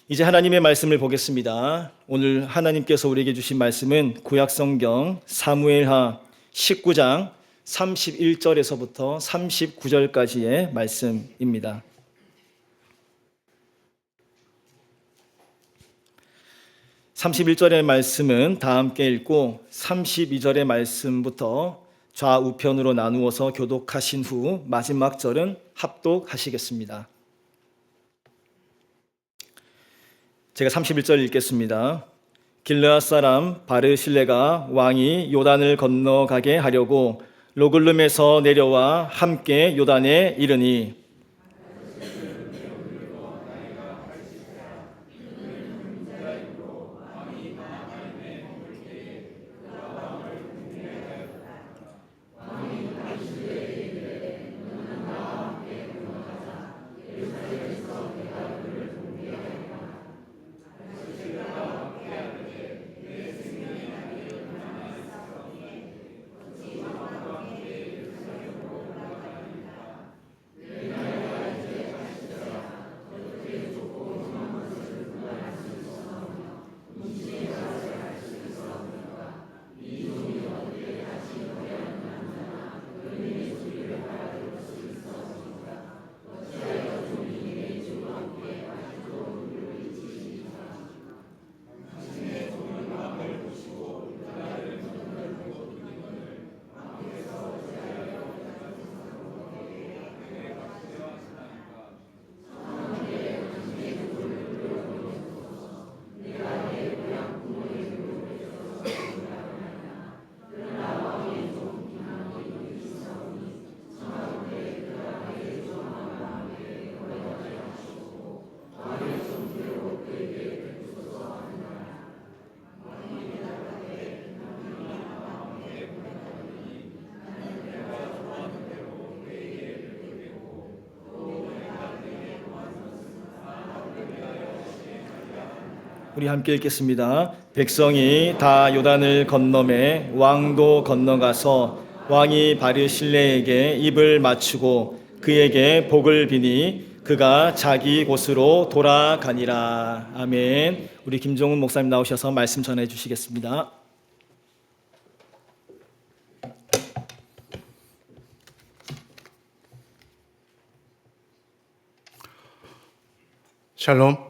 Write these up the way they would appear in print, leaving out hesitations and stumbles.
이제 하나님의 말씀을 보겠습니다. 오늘 하나님께서 우리에게 주신 말씀은 구약성경 사무엘하 19장 31절에서부터 39절까지의 말씀입니다. 31절의 말씀은 다 함께 읽고 32절의 말씀부터 좌우편으로 나누어서 교독하신 후 마지막 절은 합독하시겠습니다. 제가 31절 읽겠습니다. 길르앗 사람 바르실레가 왕이 요단을 건너가게 하려고 로글름에서 내려와 함께 요단에 이르니 우리 함께 읽겠습니다. 백성이 다 요단을 건너매 왕도 건너가서 왕이 바르실레에게 입을 맞추고 그에게 복을 비니 그가 자기 곳으로 돌아가니라. 아멘. 우리 김종훈 목사님 나오셔서 말씀 전해 주시겠습니다. 샬롬.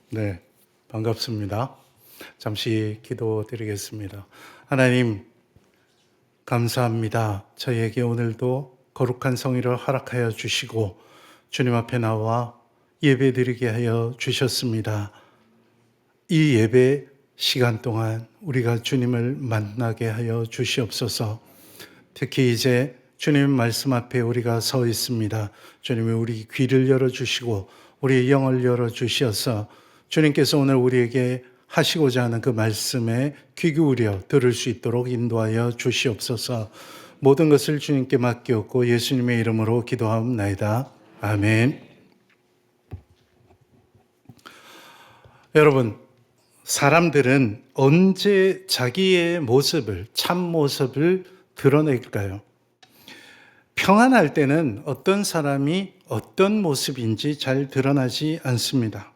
네, 반갑습니다. 잠시 기도드리겠습니다. 하나님, 감사합니다. 저희에게 오늘도 거룩한 성의를 허락하여 주시고 주님 앞에 나와 예배드리게 하여 주셨습니다. 이 예배 시간 동안 우리가 주님을 만나게 하여 주시옵소서. 특히 이제 주님 말씀 앞에 우리가 서 있습니다. 주님이 우리 귀를 열어주시고 우리의 영을 열어주셔서 주님께서 오늘 우리에게 하시고자 하는 그 말씀에 귀 기울여 들을 수 있도록 인도하여 주시옵소서. 모든 것을 주님께 맡기었고 예수님의 이름으로 기도하옵나이다. 아멘. 여러분, 사람들은 언제 자기의 모습을, 참 모습을 드러낼까요? 평안할 때는 어떤 사람이 어떤 모습인지 잘 드러나지 않습니다.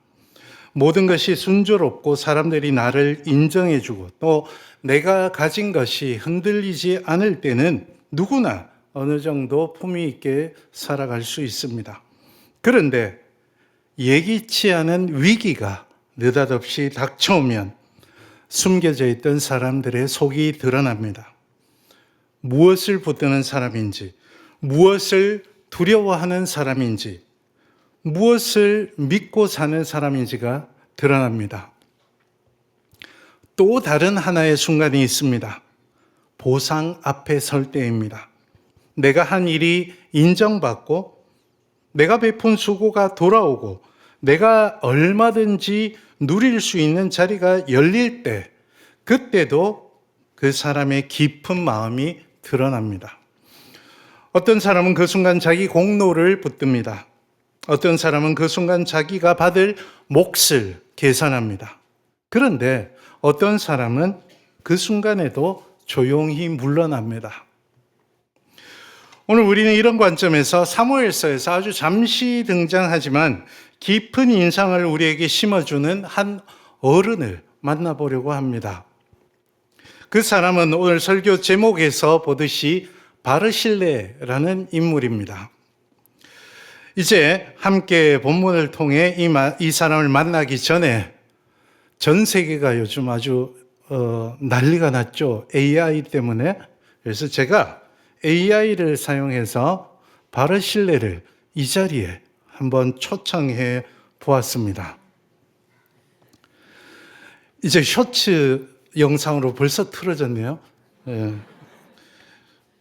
모든 것이 순조롭고 사람들이 나를 인정해주고 또 내가 가진 것이 흔들리지 않을 때는 누구나 어느 정도 품위 있게 살아갈 수 있습니다. 그런데 예기치 않은 위기가 느닷없이 닥쳐오면 숨겨져 있던 사람들의 속이 드러납니다. 무엇을 붙드는 사람인지, 무엇을 두려워하는 사람인지, 무엇을 믿고 사는 사람인지가 드러납니다. 또 다른 하나의 순간이 있습니다. 보상 앞에 설 때입니다. 내가 한 일이 인정받고 내가 베푼 수고가 돌아오고 내가 얼마든지 누릴 수 있는 자리가 열릴 때, 그때도 그 사람의 깊은 마음이 드러납니다. 어떤 사람은 그 순간 자기 공로를 붙듭니다. 어떤 사람은 그 순간 자기가 받을 몫을 계산합니다. 그런데 어떤 사람은 그 순간에도 조용히 물러납니다. 오늘 우리는 이런 관점에서 사무엘서에서 아주 잠시 등장하지만 깊은 인상을 우리에게 심어주는 한 어른을 만나보려고 합니다. 그 사람은 오늘 설교 제목에서 보듯이 바르실레라는 인물입니다. 이제 함께 본문을 통해 이 사람을 만나기 전에 전 세계가 요즘 아주 난리가 났죠. AI 때문에. 그래서 제가 AI를 사용해서 바르실레를 이 자리에 한번 초청해 보았습니다. 이제 쇼츠 영상으로 벌써 틀어졌네요.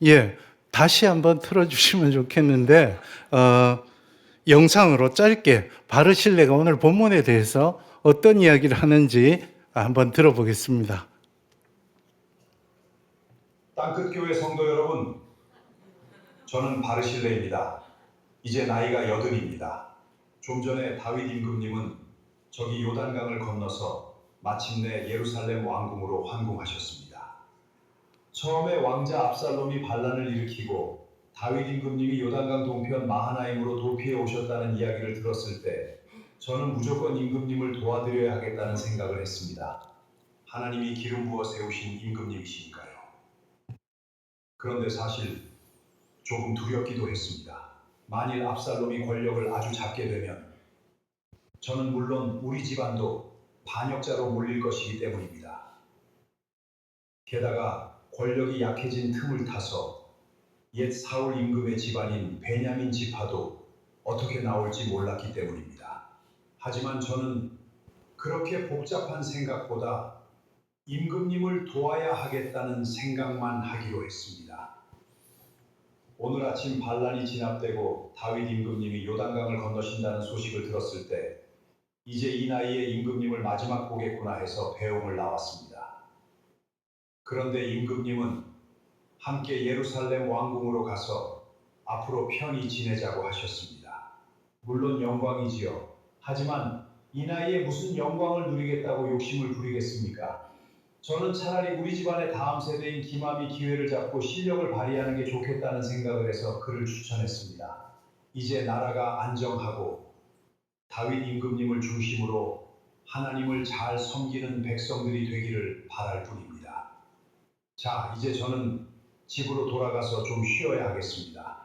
예, 다시 한번 틀어주시면 좋겠는데 영상으로 짧게 바르실레가 오늘 본문에 대해서 어떤 이야기를 하는지 한번 들어보겠습니다. 땅끝교회 성도 여러분, 저는 바르실레입니다. 이제 나이가 80입니다. 좀 전에 다윗 임금님은 저기 요단강을 건너서 마침내 예루살렘 왕궁으로 환궁하셨습니다. 처음에 왕자 압살롬이 반란을 일으키고 다윗 임금님이 요단강 동편 마하나임으로 도피해 오셨다는 이야기를 들었을 때 저는 무조건 임금님을 도와드려야 하겠다는 생각을 했습니다. 하나님이 기름 부어 세우신 임금님이시니까요. 그런데 사실 조금 두렵기도 했습니다. 만일 압살롬이 권력을 아주 잡게 되면 저는 물론 우리 집안도 반역자로 몰릴 것이기 때문입니다. 게다가 권력이 약해진 틈을 타서 옛 사울 임금의 집안인 베냐민 지파도 어떻게 나올지 몰랐기 때문입니다. 하지만 저는 그렇게 복잡한 생각보다 임금님을 도와야 하겠다는 생각만 하기로 했습니다. 오늘 아침 반란이 진압되고 다윗 임금님이 요단강을 건너신다는 소식을 들었을 때 이제 이 나이에 임금님을 마지막 보겠구나 해서 배웅을 나왔습니다. 그런데 임금님은 함께 예루살렘 왕궁으로 가서 앞으로 편히 지내자고 하셨습니다. 물론 영광이지요. 하지만 이 나이에 무슨 영광을 누리겠다고 욕심을 부리겠습니까? 저는 차라리 우리 집안의 다음 세대인 김함이 기회를 잡고 실력을 발휘하는 게 좋겠다는 생각을 해서 그를 추천했습니다. 이제 나라가 안정하고 다윗 임금님을 중심으로 하나님을 잘 섬기는 백성들이 되기를 바랄 뿐입니다. 자, 이제 저는 집으로 돌아가서 좀 쉬어야 하겠습니다.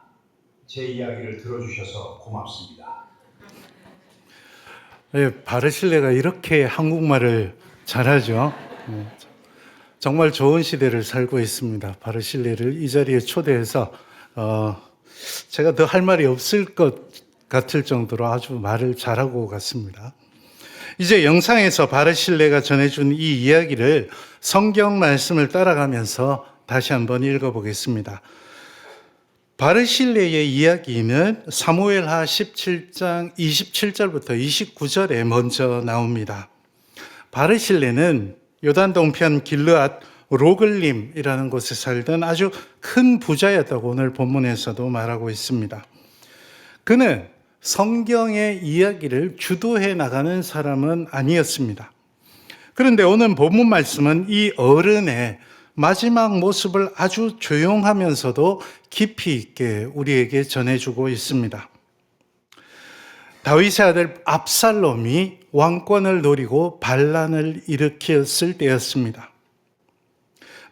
제 이야기를 들어주셔서 고맙습니다. 바르실레가 이렇게 한국말을 잘하죠. 정말 좋은 시대를 살고 있습니다. 바르실레를 이 자리에 초대해서 제가 더 할 말이 없을 것 같을 정도로 아주 말을 잘하고 갔습니다. 이제 영상에서 바르실레가 전해준 이 이야기를 성경 말씀을 따라가면서 다시 한번 읽어보겠습니다. 바르실레의 이야기는 사무엘하 17장 27절부터 29절에 먼저 나옵니다. 바르실레는 요단 동편 길르앗 로글림이라는 곳에 살던 아주 큰 부자였다고 오늘 본문에서도 말하고 있습니다. 그는 성경의 이야기를 주도해 나가는 사람은 아니었습니다. 그런데 오늘 본문 말씀은 이 어른의 마지막 모습을 아주 조용하면서도 깊이 있게 우리에게 전해주고 있습니다. 다윗의 아들 압살롬이 왕권을 노리고 반란을 일으켰을 때였습니다.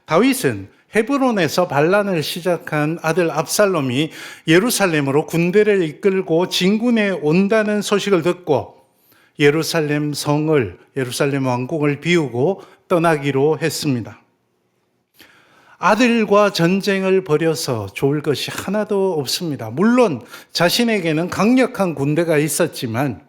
다윗은 헤브론에서 반란을 시작한 아들 압살롬이 예루살렘으로 군대를 이끌고 진군해 온다는 소식을 듣고 예루살렘 성을, 예루살렘 왕궁을 비우고 떠나기로 했습니다. 아들과 전쟁을 벌여서 좋을 것이 하나도 없습니다. 물론 자신에게는 강력한 군대가 있었지만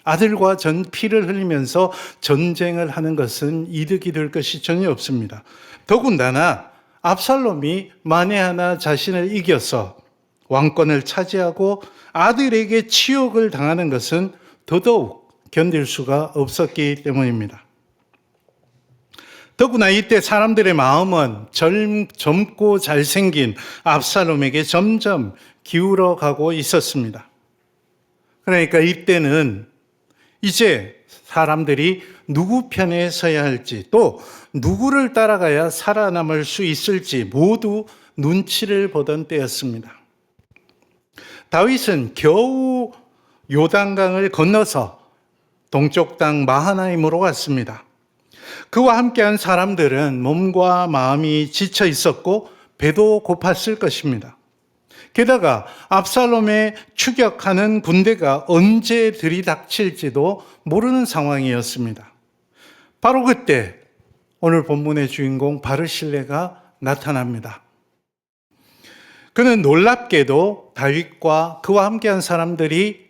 아들과 피를 흘리면서 전쟁을 하는 것은 이득이 될 것이 전혀 없습니다. 더군다나 압살롬이 만에 하나 자신을 이겨서 왕권을 차지하고 아들에게 치욕을 당하는 것은 더더욱 견딜 수가 없었기 때문입니다. 더구나 이때 사람들의 마음은 젊고 잘생긴 압살롬에게 점점 기울어 가고 있었습니다. 그러니까 이때는 이제 사람들이 누구 편에 서야 할지 또 누구를 따라가야 살아남을 수 있을지 모두 눈치를 보던 때였습니다. 다윗은 겨우 요단강을 건너서 동쪽 땅 마하나임으로 갔습니다. 그와 함께한 사람들은 몸과 마음이 지쳐 있었고 배도 고팠을 것입니다. 게다가 압살롬의 추격하는 군대가 언제 들이닥칠지도 모르는 상황이었습니다. 바로 그때 오늘 본문의 주인공 바르실레가 나타납니다. 그는 놀랍게도 다윗과 그와 함께한 사람들이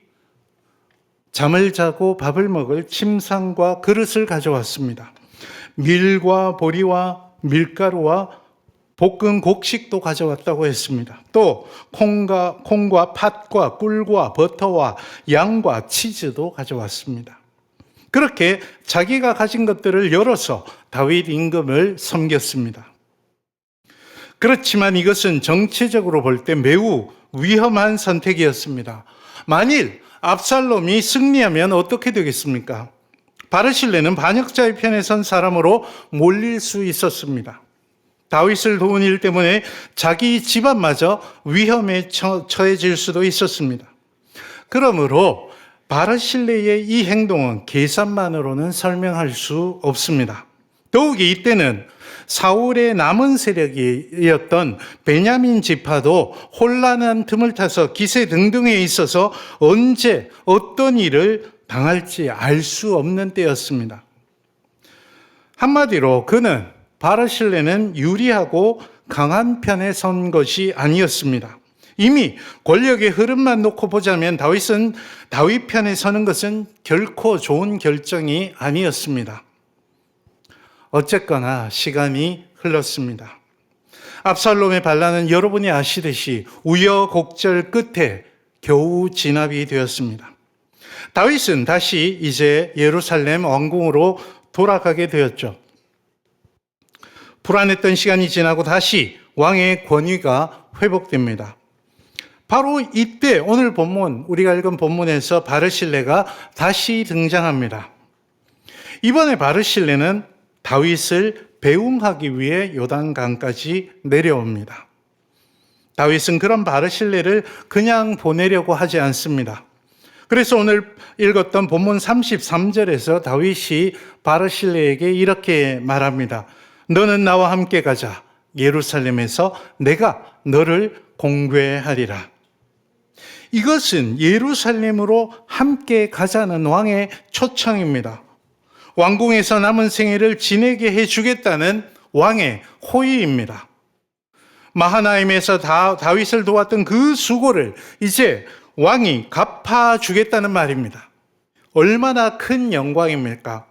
잠을 자고 밥을 먹을 침상과 그릇을 가져왔습니다. 밀과 보리와 밀가루와 볶은 곡식도 가져왔다고 했습니다. 또 콩과 팥과 꿀과 버터와 양과 치즈도 가져왔습니다. 그렇게 자기가 가진 것들을 열어서 다윗 임금을 섬겼습니다. 그렇지만 이것은 정치적으로 볼 때 매우 위험한 선택이었습니다. 만일 압살롬이 승리하면 어떻게 되겠습니까? 바르실레는 반역자의 편에 선 사람으로 몰릴 수 있었습니다. 다윗을 도운 일 때문에 자기 집안마저 위험에 처해질 수도 있었습니다. 그러므로 바르실레의 이 행동은 계산만으로는 설명할 수 없습니다. 더욱이 이때는 사울의 남은 세력이었던 베냐민 지파도 혼란한 틈을 타서 기세등등에 있어서 언제 어떤 일을 당할지 알 수 없는 때였습니다. 한마디로 바르실레는 유리하고 강한 편에 선 것이 아니었습니다. 이미 권력의 흐름만 놓고 보자면 다윗 편에 서는 것은 결코 좋은 결정이 아니었습니다. 어쨌거나 시간이 흘렀습니다. 압살롬의 반란은 여러분이 아시듯이 우여곡절 끝에 겨우 진압이 되었습니다. 다윗은 다시 이제 예루살렘 왕궁으로 돌아가게 되었죠. 불안했던 시간이 지나고 다시 왕의 권위가 회복됩니다. 바로 이때 오늘 본문, 우리가 읽은 본문에서 바르실레가 다시 등장합니다. 이번에 바르실레는 다윗을 배웅하기 위해 요단강까지 내려옵니다. 다윗은 그런 바르실레를 그냥 보내려고 하지 않습니다. 그래서 오늘 읽었던 본문 33절에서 다윗이 바르실레에게 이렇게 말합니다. 너는 나와 함께 가자. 예루살렘에서 내가 너를 공궤하리라. 이것은 예루살렘으로 함께 가자는 왕의 초청입니다. 왕궁에서 남은 생애를 지내게 해주겠다는 왕의 호의입니다. 마하나임에서 다윗을 도왔던 그 수고를 이제 왕이 갚아주겠다는 말입니다. 얼마나 큰 영광입니까?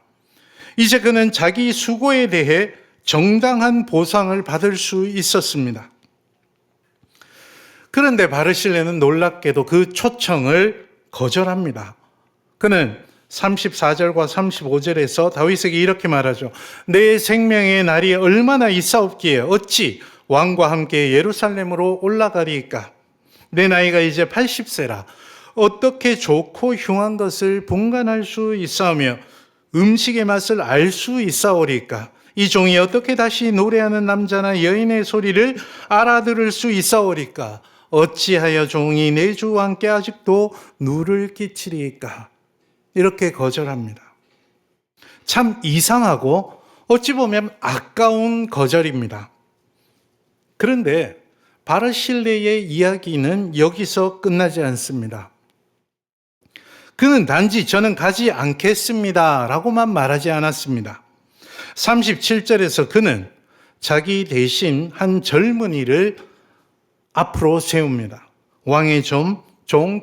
이제 그는 자기 수고에 대해 정당한 보상을 받을 수 있었습니다. 그런데 바르실레는 놀랍게도 그 초청을 거절합니다. 그는 34절과 35절에서 다윗에게 이렇게 말하죠. 내 생명의 날이 얼마나 있사옵기에 어찌 왕과 함께 예루살렘으로 올라가리이까? 내 나이가 이제 80세라. 어떻게 좋고 흉한 것을 분간할 수 있사오며 음식의 맛을 알 수 있사오리까? 이 종이 어떻게 다시 노래하는 남자나 여인의 소리를 알아들을 수 있사오리까? 어찌하여 종이 내 주 왕께 아직도 누를 끼치리이까? 이렇게 거절합니다. 참 이상하고 어찌 보면 아까운 거절입니다. 그런데 바르실레의 이야기는 여기서 끝나지 않습니다. 그는 단지 저는 가지 않겠습니다 라고만 말하지 않았습니다. 37절에서 그는 자기 대신 한 젊은이를 앞으로 세웁니다. 왕의 종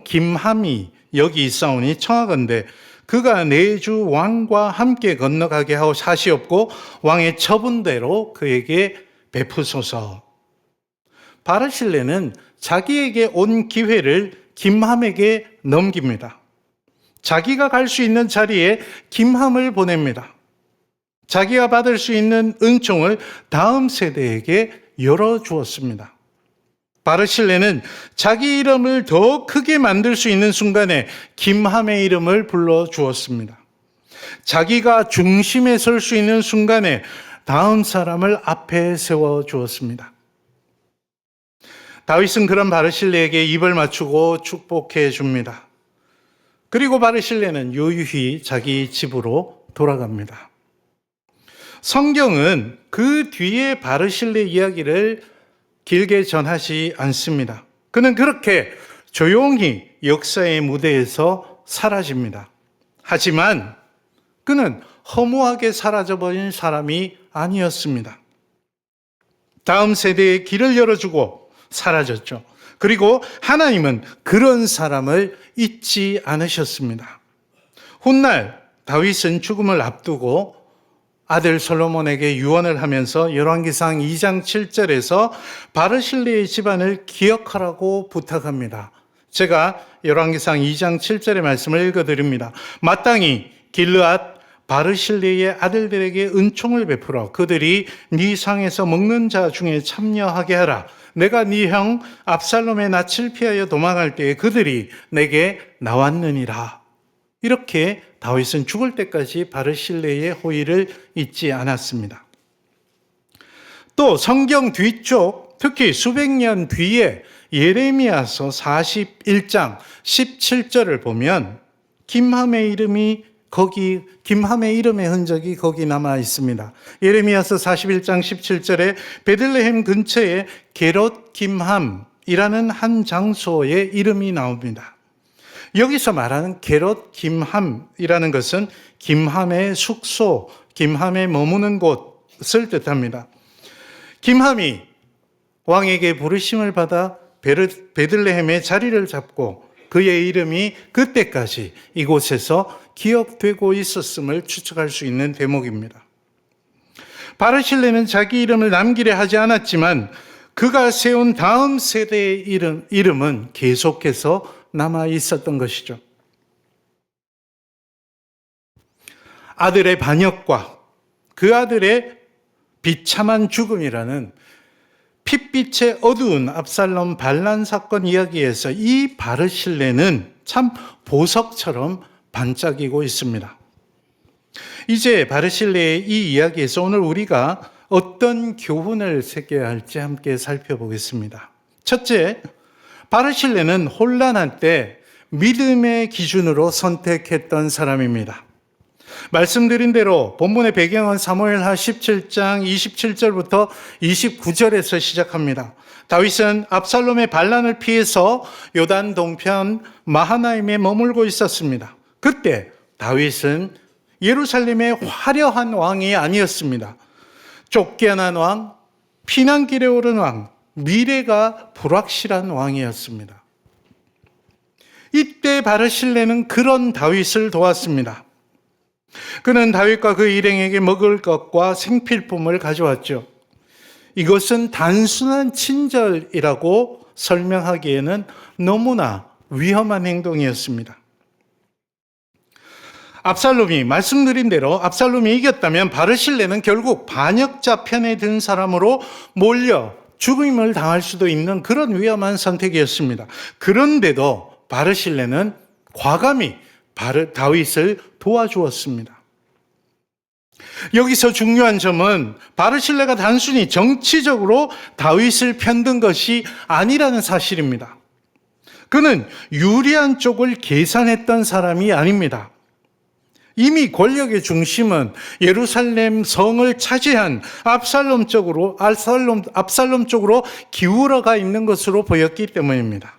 김함이 여기 있사오니 청하건대 그가 내 주 왕과 함께 건너가게 하고 사시옵고 왕의 처분대로 그에게 베푸소서. 바르실레는 자기에게 온 기회를 김함에게 넘깁니다. 자기가 갈 수 있는 자리에 김함을 보냅니다. 자기가 받을 수 있는 은총을 다음 세대에게 열어주었습니다. 바르실레는 자기 이름을 더 크게 만들 수 있는 순간에 김함의 이름을 불러주었습니다. 자기가 중심에 설 수 있는 순간에 다음 사람을 앞에 세워주었습니다. 다윗은 그런 바르실레에게 입을 맞추고 축복해 줍니다. 그리고 바르실레는 유유히 자기 집으로 돌아갑니다. 성경은 그 뒤에 바르실레 이야기를 길게 전하지 않습니다. 그는 그렇게 조용히 역사의 무대에서 사라집니다. 하지만 그는 허무하게 사라져버린 사람이 아니었습니다. 다음 세대에 길을 열어주고 사라졌죠. 그리고 하나님은 그런 사람을 잊지 않으셨습니다. 훗날 다윗은 죽음을 앞두고 아들 솔로몬에게 유언을 하면서 열왕기상 2장 7절에서 바르실레의 집안을 기억하라고 부탁합니다. 제가 열왕기상 2장 7절의 말씀을 읽어드립니다. 마땅히 길르앗 바르실레의 아들들에게 은총을 베풀어 그들이 네 상에서 먹는 자 중에 참여하게 하라. 내가 네 형 압살롬의 낯을 피하여 도망할 때에 그들이 내게 나왔느니라. 이렇게 다윗은 죽을 때까지 바르실레의 호의를 잊지 않았습니다. 또 성경 뒤쪽, 특히 수백 년 뒤에 예레미야서 41장 17절을 보면 김함의 이름의 흔적이 거기 남아 있습니다. 예레미야서 41장 17절에 베들레헴 근처에 게롯 김함이라는 한 장소의 이름이 나옵니다. 여기서 말하는 게롯 김함이라는 것은 김함의 숙소, 김함에 머무는 곳을 뜻합니다. 김함이 왕에게 부르심을 받아 베들레헴에 자리를 잡고 그의 이름이 그때까지 이곳에서 기억되고 있었음을 추측할 수 있는 대목입니다. 바르실레는 자기 이름을 남기려 하지 않았지만 그가 세운 다음 세대의 이름은 계속해서 남아 있었던 것이죠. 아들의 반역과 그 아들의 비참한 죽음이라는 핏빛의 어두운 압살롬 반란 사건 이야기에서 이 바르실레는 참 보석처럼 반짝이고 있습니다. 이제 바르실레의 이 이야기에서 오늘 우리가 어떤 교훈을 새겨야 할지 함께 살펴보겠습니다. 첫째, 바르실레는 혼란한 때 믿음의 기준으로 선택했던 사람입니다. 말씀드린 대로 본문의 배경은 사무엘하 17장 27절부터 29절에서 시작합니다. 다윗은 압살롬의 반란을 피해서 요단 동편 마하나임에 머물고 있었습니다. 그때 다윗은 예루살렘의 화려한 왕이 아니었습니다. 쫓겨난 왕, 피난길에 오른 왕, 미래가 불확실한 왕이었습니다. 이때 바르실레는 그런 다윗을 도왔습니다. 그는 다윗과 그 일행에게 먹을 것과 생필품을 가져왔죠. 이것은 단순한 친절이라고 설명하기에는 너무나 위험한 행동이었습니다. 말씀드린 대로 압살롬이 이겼다면 바르실레는 결국 반역자 편에 든 사람으로 몰려 죽임을 당할 수도 있는 그런 위험한 선택이었습니다. 그런데도 바르실레는 과감히 다윗을 도와주었습니다. 여기서 중요한 점은 바르실레가 단순히 정치적으로 다윗을 편든 것이 아니라는 사실입니다. 그는 유리한 쪽을 계산했던 사람이 아닙니다. 이미 권력의 중심은 예루살렘 성을 차지한 압살롬 쪽으로 기울어가 있는 것으로 보였기 때문입니다.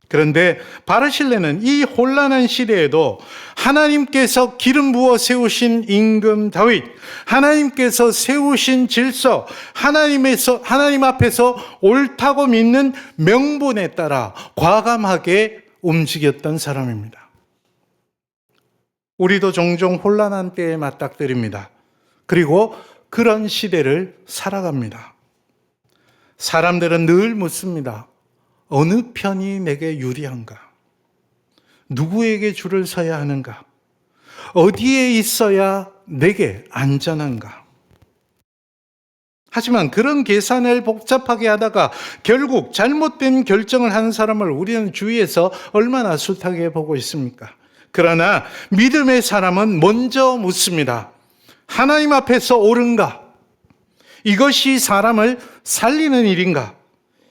그런데 바르실레는 이 혼란한 시대에도 하나님께서 기름 부어 세우신 임금 다윗, 하나님께서 세우신 질서, 하나님 앞에서 옳다고 믿는 명분에 따라 과감하게 움직였던 사람입니다. 우리도 종종 혼란한 때에 맞닥뜨립니다. 그리고 그런 시대를 살아갑니다. 사람들은 늘 묻습니다. 어느 편이 내게 유리한가? 누구에게 줄을 서야 하는가? 어디에 있어야 내게 안전한가? 하지만 그런 계산을 복잡하게 하다가 결국 잘못된 결정을 하는 사람을 우리는 주위에서 얼마나 숱하게 보고 있습니까? 그러나 믿음의 사람은 먼저 묻습니다. 하나님 앞에서 옳은가? 이것이 사람을 살리는 일인가?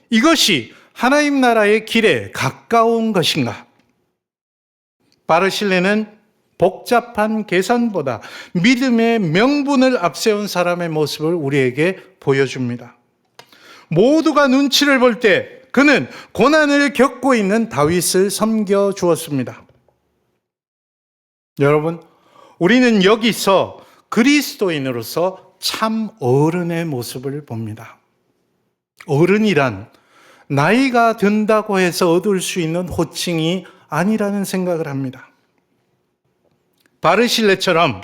이것이 하나님 나라의 길에 가까운 것인가? 바르실레는 복잡한 계산보다 믿음의 명분을 앞세운 사람의 모습을 우리에게 보여줍니다. 모두가 눈치를 볼 때 그는 고난을 겪고 있는 다윗을 섬겨 주었습니다. 여러분, 우리는 여기서 그리스도인으로서 참 어른의 모습을 봅니다. 어른이란 나이가 든다고 해서 얻을 수 있는 호칭이 아니라는 생각을 합니다. 바르실레처럼,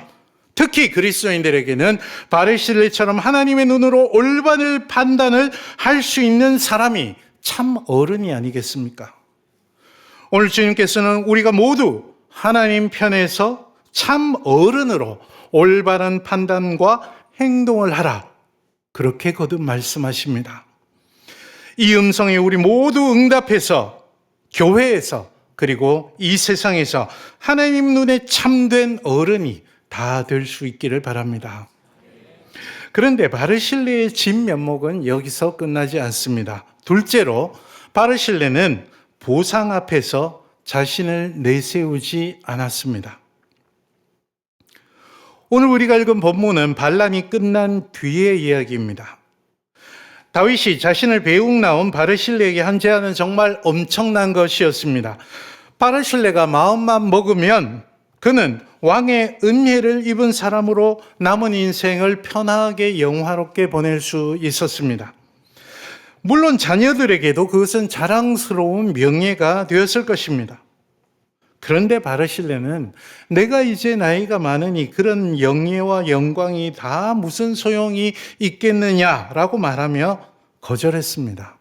특히 그리스도인들에게는 바르실레처럼 하나님의 눈으로 올바른 판단을 할 수 있는 사람이 참 어른이 아니겠습니까? 오늘 주님께서는 우리가 모두 하나님 편에서 참 어른으로 올바른 판단과 행동을 하라, 그렇게 거듭 말씀하십니다. 이 음성에 우리 모두 응답해서 교회에서 그리고 이 세상에서 하나님 눈에 참된 어른이 다 될 수 있기를 바랍니다. 그런데 바르실레의 진면목은 여기서 끝나지 않습니다. 둘째로, 바르실레는 보상 앞에서 자신을 내세우지 않았습니다. 오늘 우리가 읽은 본문은 반란이 끝난 뒤의 이야기입니다. 다윗이 자신을 배웅나온 바르실레에게 한 제안은 정말 엄청난 것이었습니다. 바르실레가 마음만 먹으면 그는 왕의 은혜를 입은 사람으로 남은 인생을 편하게 영화롭게 보낼 수 있었습니다. 물론 자녀들에게도 그것은 자랑스러운 명예가 되었을 것입니다. 그런데 바르실레는 내가 이제 나이가 많으니 그런 영예와 영광이 다 무슨 소용이 있겠느냐라고 말하며 거절했습니다.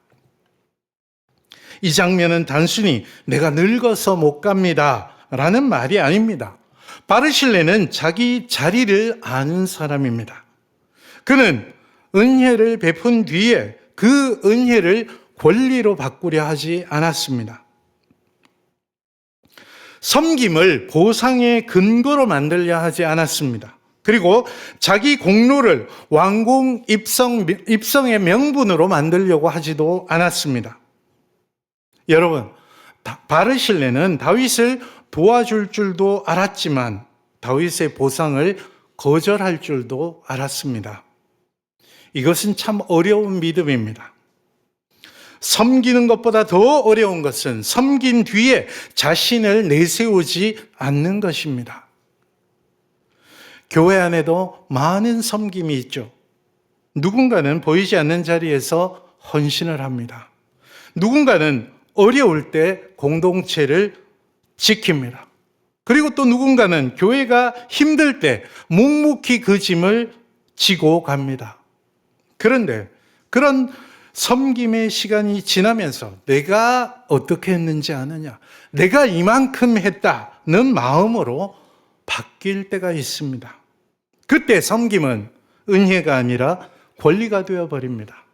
이 장면은 단순히 내가 늙어서 못 갑니다 라는 말이 아닙니다. 바르실레는 자기 자리를 아는 사람입니다. 그는 은혜를 베푼 뒤에 그 은혜를 권리로 바꾸려 하지 않았습니다. 섬김을 보상의 근거로 만들려 하지 않았습니다. 그리고 자기 공로를 왕궁 입성의 명분으로 만들려고 하지도 않았습니다. 여러분, 바르실레는 다윗을 도와줄 줄도 알았지만 다윗의 보상을 거절할 줄도 알았습니다. 이것은 참 어려운 믿음입니다. 섬기는 것보다 더 어려운 것은 섬긴 뒤에 자신을 내세우지 않는 것입니다. 교회 안에도 많은 섬김이 있죠. 누군가는 보이지 않는 자리에서 헌신을 합니다. 누군가는 어려울 때 공동체를 지킵니다. 그리고 또 누군가는 교회가 힘들 때 묵묵히 그 짐을 지고 갑니다. 그런데 그런 섬김의 시간이 지나면서 내가 어떻게 했는지 아느냐, 내가 이만큼 했다는 마음으로 바뀔 때가 있습니다. 그때 섬김은 은혜가 아니라 권리가 되어버립니다.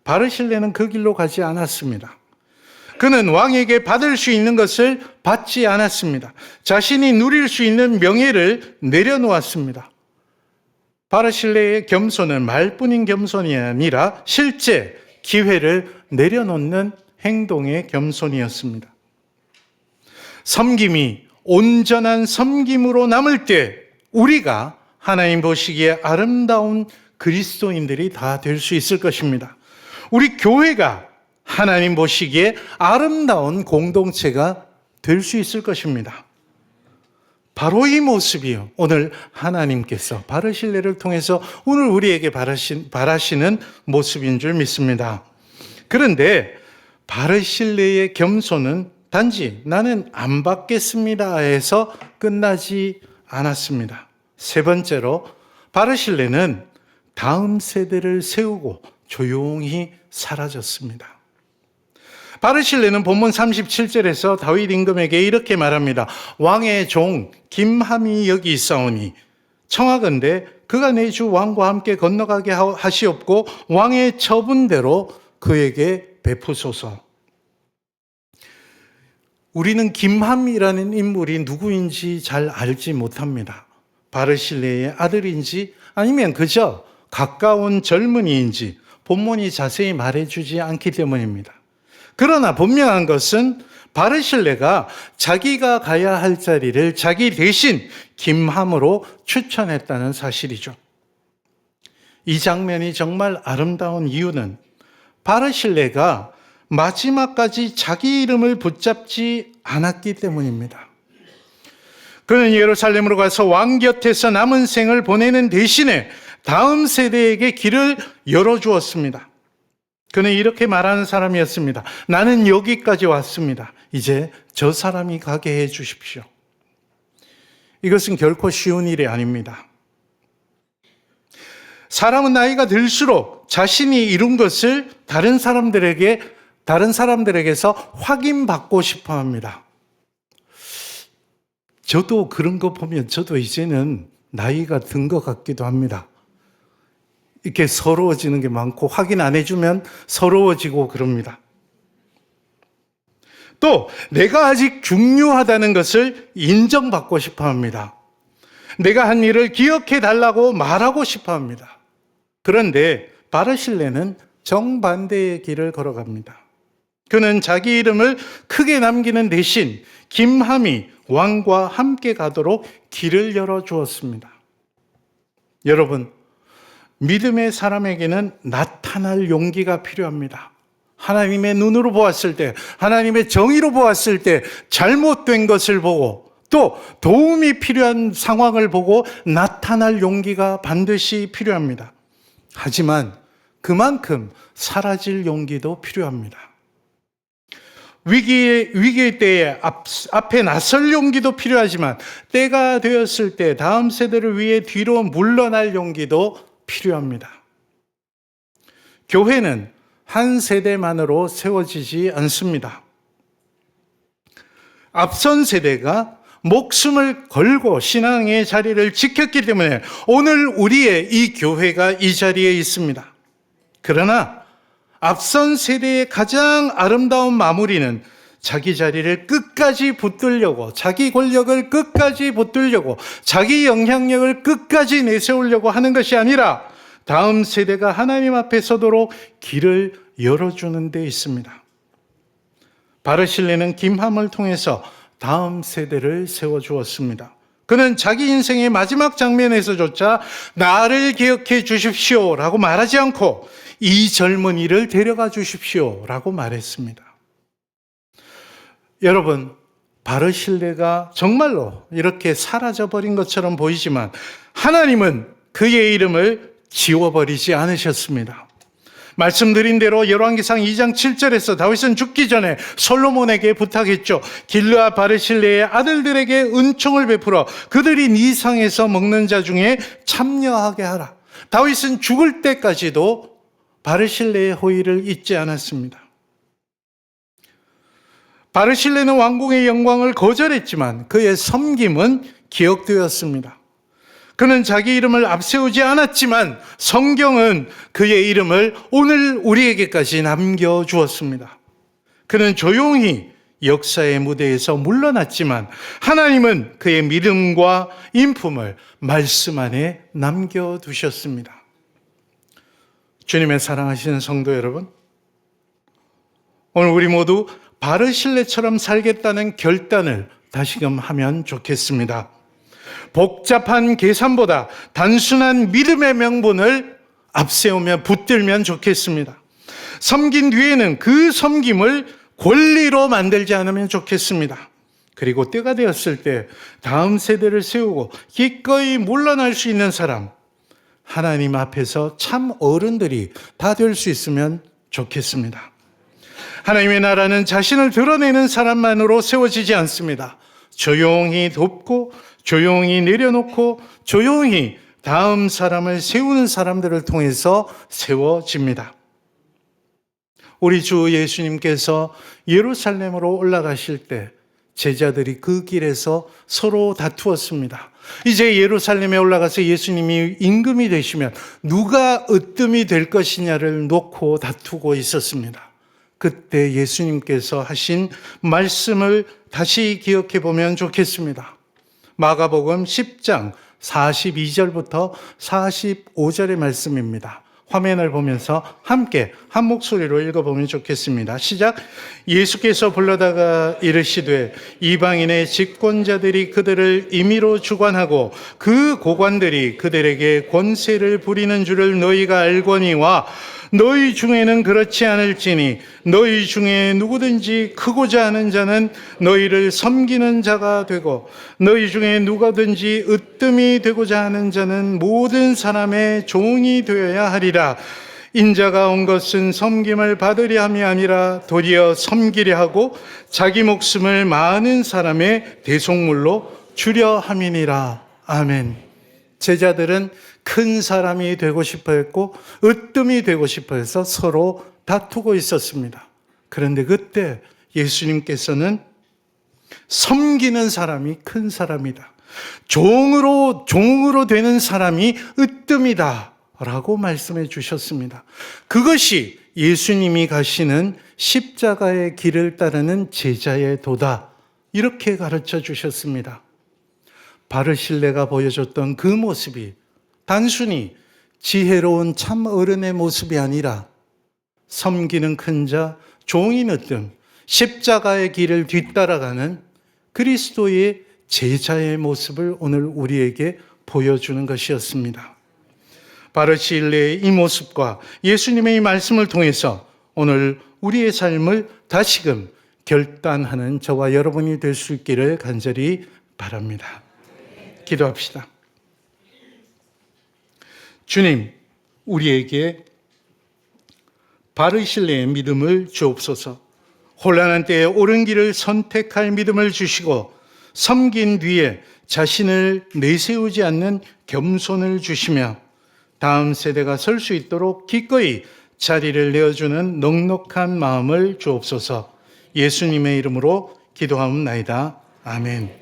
바르실레는 그 길로 가지 않았습니다. 그는 왕에게 받을 수 있는 것을 받지 않았습니다. 자신이 누릴 수 있는 명예를 내려놓았습니다. 바르실레의 겸손은 말뿐인 겸손이 아니라 실제 기회를 내려놓는 행동의 겸손이었습니다. 섬김이 온전한 섬김으로 남을 때 우리가 하나님 보시기에 아름다운 그리스도인들이 다 될 수 있을 것입니다. 우리 교회가 하나님 보시기에 아름다운 공동체가 될 수 있을 것입니다. 바로 이 모습이요, 오늘 하나님께서 바르실레를 통해서 오늘 우리에게 바라시는 모습인 줄 믿습니다. 그런데 바르실레의 겸손은 단지 나는 안 받겠습니다 해서 끝나지 않았습니다. 세 번째로, 바르실레는 다음 세대를 세우고 조용히 사라졌습니다. 바르실레는 본문 37절에서 다윗 임금에게 이렇게 말합니다. 왕의 종 김함이 여기 있사오니 청하건대 그가 내 주 왕과 함께 건너가게 하시옵고 왕의 처분대로 그에게 베푸소서. 우리는 김함이라는 인물이 누구인지 잘 알지 못합니다. 바르실레의 아들인지 아니면 그저 가까운 젊은이인지 본문이 자세히 말해주지 않기 때문입니다. 그러나 분명한 것은 바르실레가 자기가 가야 할 자리를 자기 대신 김함으로 추천했다는 사실이죠. 이 장면이 정말 아름다운 이유는 바르실레가 마지막까지 자기 이름을 붙잡지 않았기 때문입니다. 그는 예루살렘으로 가서 왕 곁에서 남은 생을 보내는 대신에 다음 세대에게 길을 열어주었습니다. 그는 이렇게 말하는 사람이었습니다. 나는 여기까지 왔습니다. 이제 저 사람이 가게 해 주십시오. 이것은 결코 쉬운 일이 아닙니다. 사람은 나이가 들수록 자신이 이룬 것을 다른 사람들에게서 확인받고 싶어 합니다. 저도 그런 거 보면 저도 이제는 나이가 든 것 같기도 합니다. 이렇게 서러워지는 게 많고 확인 안 해주면 서러워지고 그럽니다. 또 내가 아직 중요하다는 것을 인정받고 싶어 합니다. 내가 한 일을 기억해 달라고 말하고 싶어 합니다. 그런데 바르실레는 정반대의 길을 걸어갑니다. 그는 자기 이름을 크게 남기는 대신 김함이 왕과 함께 가도록 길을 열어주었습니다. 여러분, 믿음의 사람에게는 나타날 용기가 필요합니다. 하나님의 눈으로 보았을 때, 하나님의 정의로 보았을 때 잘못된 것을 보고 또 도움이 필요한 상황을 보고 나타날 용기가 반드시 필요합니다. 하지만 그만큼 사라질 용기도 필요합니다. 위기의 때에 앞에 나설 용기도 필요하지만 때가 되었을 때 다음 세대를 위해 뒤로 물러날 용기도 필요합니다. 교회는 한 세대만으로 세워지지 않습니다. 앞선 세대가 목숨을 걸고 신앙의 자리를 지켰기 때문에 오늘 우리의 이 교회가 이 자리에 있습니다. 그러나 앞선 세대의 가장 아름다운 마무리는 자기 자리를 끝까지 붙들려고, 자기 권력을 끝까지 붙들려고, 자기 영향력을 끝까지 내세우려고 하는 것이 아니라 다음 세대가 하나님 앞에 서도록 길을 열어주는 데 있습니다. 바르실레는 김함을 통해서 다음 세대를 세워주었습니다. 그는 자기 인생의 마지막 장면에서조차 나를 기억해 주십시오 라고 말하지 않고 이 젊은이를 데려가 주십시오 라고 말했습니다. 여러분, 바르실레가 정말로 이렇게 사라져버린 것처럼 보이지만 하나님은 그의 이름을 지워버리지 않으셨습니다. 말씀드린 대로 열왕기상 2장 7절에서 다윗은 죽기 전에 솔로몬에게 부탁했죠. 길르앗 바르실레의 아들들에게 은총을 베풀어 그들이 네 상에서 먹는 자 중에 참여하게 하라. 다윗은 죽을 때까지도 바르실레의 호의를 잊지 않았습니다. 바르실레는 왕궁의 영광을 거절했지만 그의 섬김은 기억되었습니다. 그는 자기 이름을 앞세우지 않았지만 성경은 그의 이름을 오늘 우리에게까지 남겨주었습니다. 그는 조용히 역사의 무대에서 물러났지만 하나님은 그의 믿음과 인품을 말씀 안에 남겨두셨습니다. 주님의 사랑하시는 성도 여러분, 오늘 우리 모두 바르실레처럼 살겠다는 결단을 다시금 하면 좋겠습니다. 복잡한 계산보다 단순한 믿음의 명분을 앞세우며 붙들면 좋겠습니다. 섬긴 뒤에는 그 섬김을 권리로 만들지 않으면 좋겠습니다. 그리고 때가 되었을 때 다음 세대를 세우고 기꺼이 물러날 수 있는 사람, 하나님 앞에서 참 어른들이 다 될 수 있으면 좋겠습니다. 하나님의 나라는 자신을 드러내는 사람만으로 세워지지 않습니다. 조용히 돕고 조용히 내려놓고 조용히 다음 사람을 세우는 사람들을 통해서 세워집니다. 우리 주 예수님께서 예루살렘으로 올라가실 때 제자들이 그 길에서 서로 다투었습니다. 이제 예루살렘에 올라가서 예수님이 임금이 되시면 누가 으뜸이 될 것이냐를 놓고 다투고 있었습니다. 그때 예수님께서 하신 말씀을 다시 기억해 보면 좋겠습니다. 마가복음 10장 42절부터 45절의 말씀입니다. 화면을 보면서 함께 한 목소리로 읽어보면 좋겠습니다. 시작. 예수께서 불러다가 이르시되 이방인의 집권자들이 그들을 임의로 주관하고 그 고관들이 그들에게 권세를 부리는 줄을 너희가 알거니와 너희 중에는 그렇지 않을지니 너희 중에 누구든지 크고자 하는 자는 너희를 섬기는 자가 되고 너희 중에 누구든지 으뜸이 되고자 하는 자는 모든 사람의 종이 되어야 하리라. 인자가 온 것은 섬김을 받으려 함이 아니라 도리어 섬기려 하고 자기 목숨을 많은 사람의 대속물로 주려 함이니라. 아멘. 제자들은 큰 사람이 되고 싶어 했고 으뜸이 되고 싶어 해서 서로 다투고 있었습니다. 그런데 그때 예수님께서는 섬기는 사람이 큰 사람이다. 종으로 되는 사람이 으뜸이다. 라고 말씀해 주셨습니다. 그것이 예수님이 가시는 십자가의 길을 따르는 제자의 도다. 이렇게 가르쳐 주셨습니다. 바르실레가 보여줬던 그 모습이 단순히 지혜로운 참 어른의 모습이 아니라 섬기는 큰 자, 종인 으뜸, 십자가의 길을 뒤따라가는 그리스도의 제자의 모습을 오늘 우리에게 보여주는 것이었습니다. 바르실레의 이 모습과 예수님의 이 말씀을 통해서 오늘 우리의 삶을 다시금 결단하는 저와 여러분이 될 수 있기를 간절히 바랍니다. 기도합시다. 주님, 우리에게 바르실레의 믿음을 주옵소서. 혼란한 때에 옳은 길을 선택할 믿음을 주시고 섬긴 뒤에 자신을 내세우지 않는 겸손을 주시며 다음 세대가 설 수 있도록 기꺼이 자리를 내어주는 넉넉한 마음을 주옵소서. 예수님의 이름으로 기도하옵나이다. 아멘.